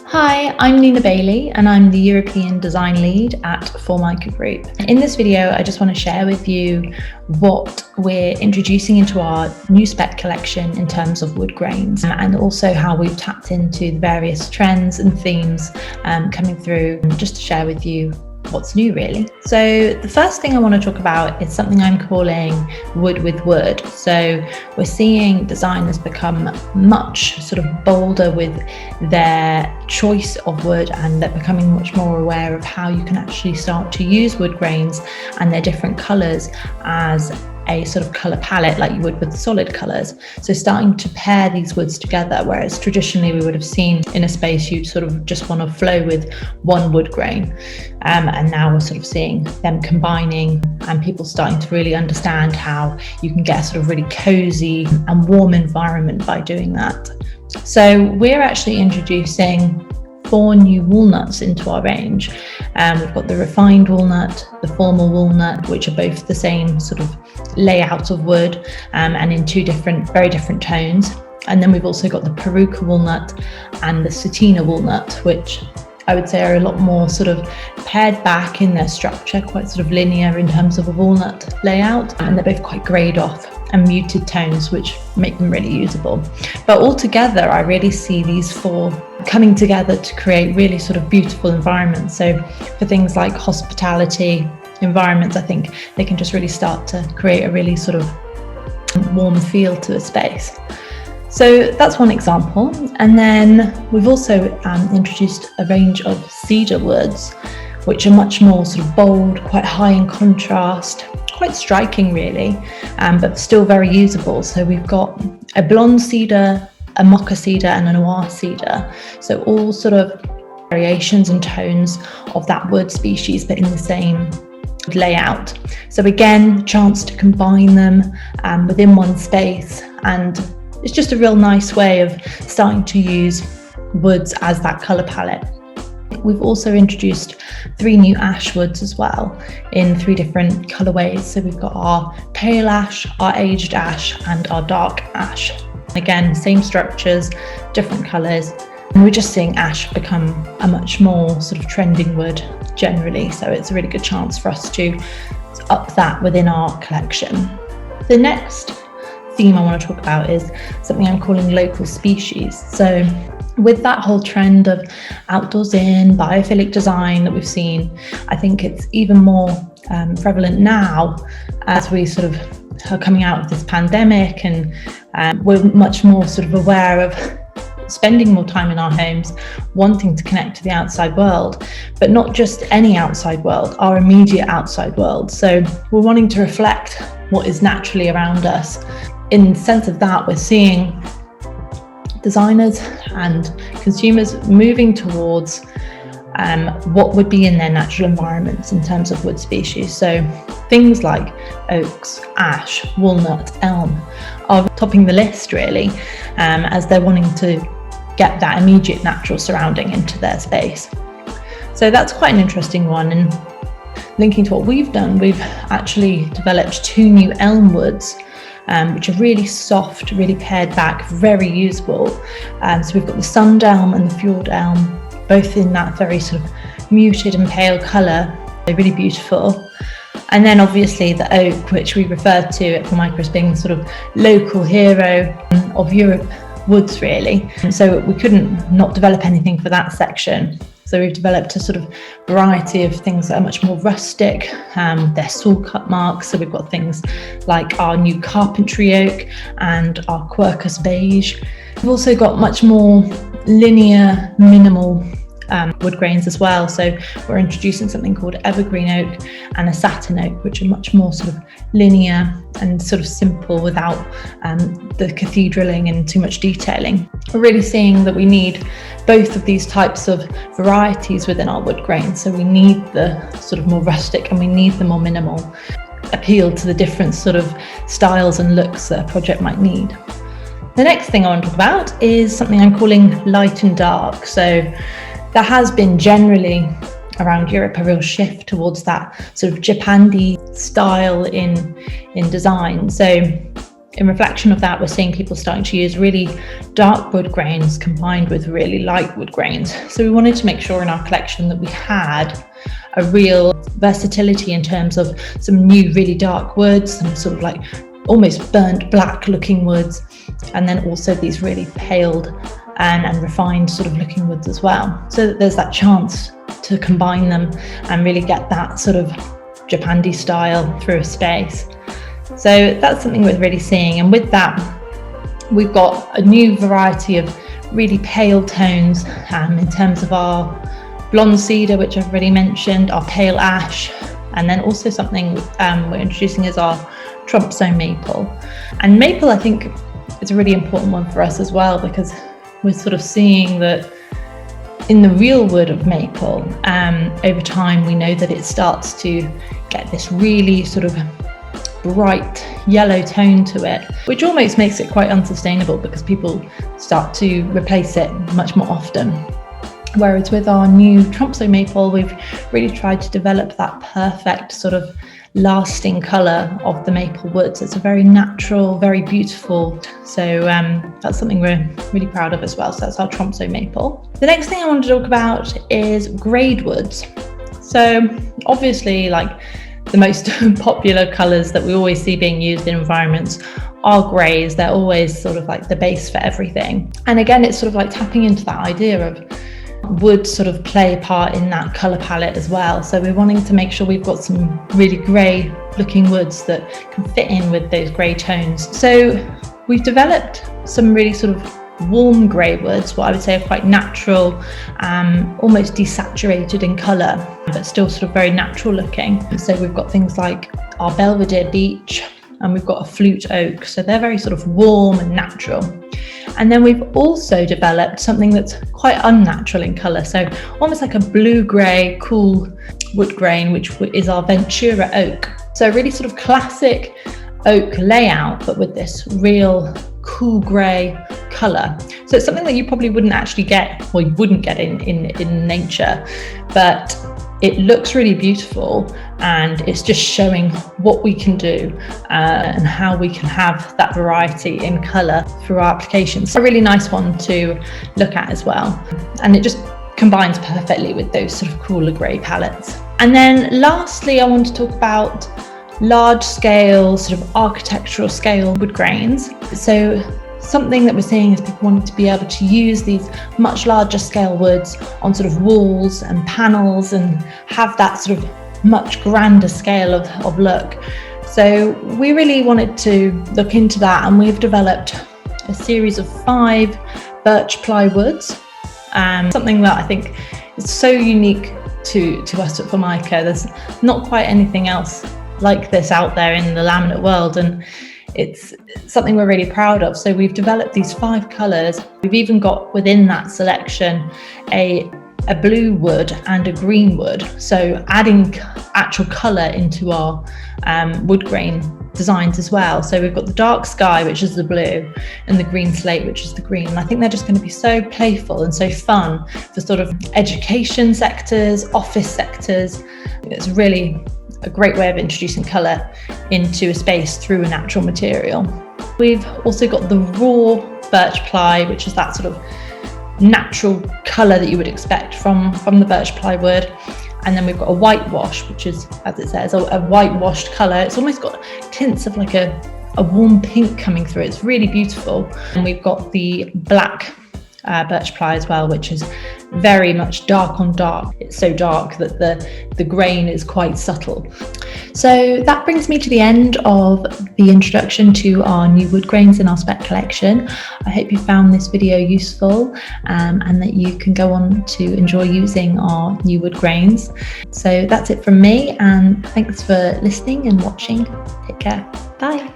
Hi, I'm Nina Bailey and I'm the European Design Lead at Formica Group. In this video, I just want to share with you what we're introducing into our new spec collection in terms of wood grains, and also how we've tapped into the various trends and themes coming through, just to share with you what's new really. So the first thing I want to talk about is something I'm calling wood with wood. So we're seeing designers become much sort of bolder with their choice of wood, and they're becoming much more aware of how you can actually start to use wood grains and their different colours as a sort of colour palette like you would with solid colours. So starting to pair these woods together, whereas traditionally we would have seen in a space you'd sort of just want to flow with one wood grain. And now we're sort of seeing them combining and people starting to really understand how you can get a sort of really cosy and warm environment by doing that. So we're actually introducing 4 new walnuts into our range. We've got the refined walnut, the formal walnut, which are both the same sort of layout of wood, and in 2 very different tones. And then we've also got the Formica walnut and the Satina walnut, which I would say are a lot more sort of pared back in their structure, quite sort of linear in terms of a walnut layout, and they're both quite greyed off and muted tones, which make them really usable. But altogether, I really see these 4 coming together to create really sort of beautiful environments. So for things like hospitality environments, I think they can just really start to create a really sort of warm feel to a space. So that's one example. And then we've also introduced a range of cedar woods, which are much more sort of bold, quite high in contrast, quite striking really, but still very usable. So we've got a blonde cedar, a mocha cedar and a noir cedar. So all sort of variations and tones of that wood species, but in the same layout. So again, chance to combine them within one space, and it's just a real nice way of starting to use woods as that colour palette. We've also introduced 3 new ash woods as well in 3 different colourways. So we've got our pale ash, our aged ash and our dark ash. Again, same structures, different colours. And we're just seeing ash become a much more sort of trending wood generally. So it's a really good chance for us to up that within our collection. The next theme I want to talk about is something I'm calling local species. So with that whole trend of outdoors in, biophilic design that we've seen, I think it's even more prevalent now as we sort of are coming out of this pandemic, and we're much more sort of aware of spending more time in our homes, wanting to connect to the outside world, but not just any outside world, our immediate outside world. So we're wanting to reflect what is naturally around us. In the sense of that, we're seeing designers and consumers moving towards what would be in their natural environments in terms of wood species. So things like oaks, ash, walnut, elm are topping the list really, as they're wanting to get that immediate natural surrounding into their space. So that's quite an interesting one. And linking to what we've done, we've actually developed 2 new elm woods, which are really soft, really pared back, very usable. So we've got the sund elm and the fjord elm, both in that very sort of muted and pale colour. They're really beautiful. And then obviously the oak, which we refer to at Formica as being sort of local hero of Europe woods really. And so we couldn't not develop anything for that section. So we've developed a sort of variety of things that are much more rustic. They're saw cut marks. So we've got things like our new carpentry oak and our quercus beige. We've also got much more linear, minimal wood grains as well. So we're introducing something called evergreen oak and a satin oak, which are much more sort of linear and sort of simple without the cathedraling and too much detailing. We're really seeing that we need both of these types of varieties within our wood grains. So we need the sort of more rustic and we need the more minimal appeal to the different sort of styles and looks that a project might need. The next thing I want to talk about is something I'm calling light and dark. So there has been generally around Europe a real shift towards that sort of Japandi style in design. So in reflection of that, we're seeing people starting to use really dark wood grains combined with really light wood grains. So we wanted to make sure in our collection that we had a real versatility in terms of some new really dark woods, some sort of like almost burnt black looking woods, and then also these really paled and refined sort of looking woods as well, so that there's that chance to combine them and really get that sort of Japandi style through a space. So that's something we're really seeing, and with that we've got a new variety of really pale tones in terms of our blonde cedar, which I've already mentioned, our pale ash, and then also something we're introducing is our Tromso maple. And maple, I think, is a really important one for us as well, because we're sort of seeing that in the real wood of maple, over time we know that it starts to get this really sort of bright yellow tone to it, which almost makes it quite unsustainable because people start to replace it much more often. Whereas with our new Tromso maple, we've really tried to develop that perfect sort of lasting colour of the maple woods. It's a very natural, very beautiful. So that's something we're really proud of as well. So that's our Tromso maple. The next thing I want to talk about is grade woods. So obviously, like the most popular colours that we always see being used in environments are greys. They're always sort of like the base for everything. And again, it's sort of like tapping into that idea of would sort of play a part in that colour palette as well. So we're wanting to make sure we've got some really grey looking woods that can fit in with those grey tones. So we've developed some really sort of warm grey woods, what I would say are quite natural, almost desaturated in colour, but still sort of very natural looking. So we've got things like our Belvedere beech, and we've got a flute oak. So they're very sort of warm and natural. And then we've also developed something that's quite unnatural in colour, so almost like a blue-grey, cool wood grain, which is our Ventura oak. So really sort of classic oak layout, but with this real cool grey colour. So it's something that you probably wouldn't actually get, or you wouldn't get in nature, but it looks really beautiful, and it's just showing what we can do and how we can have that variety in colour through our applications. A really nice one to look at as well, and it just combines perfectly with those sort of cooler grey palettes. And then lastly, I want to talk about large scale, sort of architectural scale wood grains. So something that we're seeing is people wanting to be able to use these much larger scale woods on sort of walls and panels and have that sort of much grander scale of look. So we really wanted to look into that, and we've developed a series of 5 birch plywoods, something that I think is so unique to us at Formica. There's not quite anything else like this out there in the laminate world, and it's something we're really proud of. So we've developed these 5 colours. We've even got within that selection a blue wood and a green wood, so adding actual colour into our wood grain designs as well. So we've got the dark sky, which is the blue, and the green slate, which is the green. And I think they're just going to be so playful and so fun for sort of education sectors, office sectors. It's really a great way of introducing colour into a space through a natural material. We've also got the raw birch ply, which is that sort of natural colour that you would expect from the birch plywood. And then we've got a whitewash, which is, as it says, a whitewashed colour. It's almost got tints of like a warm pink coming through. It's really beautiful. And we've got the black birch ply as well, which is very much dark on dark. It's so dark that the grain is quite subtle. So that brings me to the end of the introduction to our new wood grains in our spec collection. I hope you found this video useful and that you can go on to enjoy using our new wood grains. So that's it from me, and thanks for listening and watching. Take care. Bye.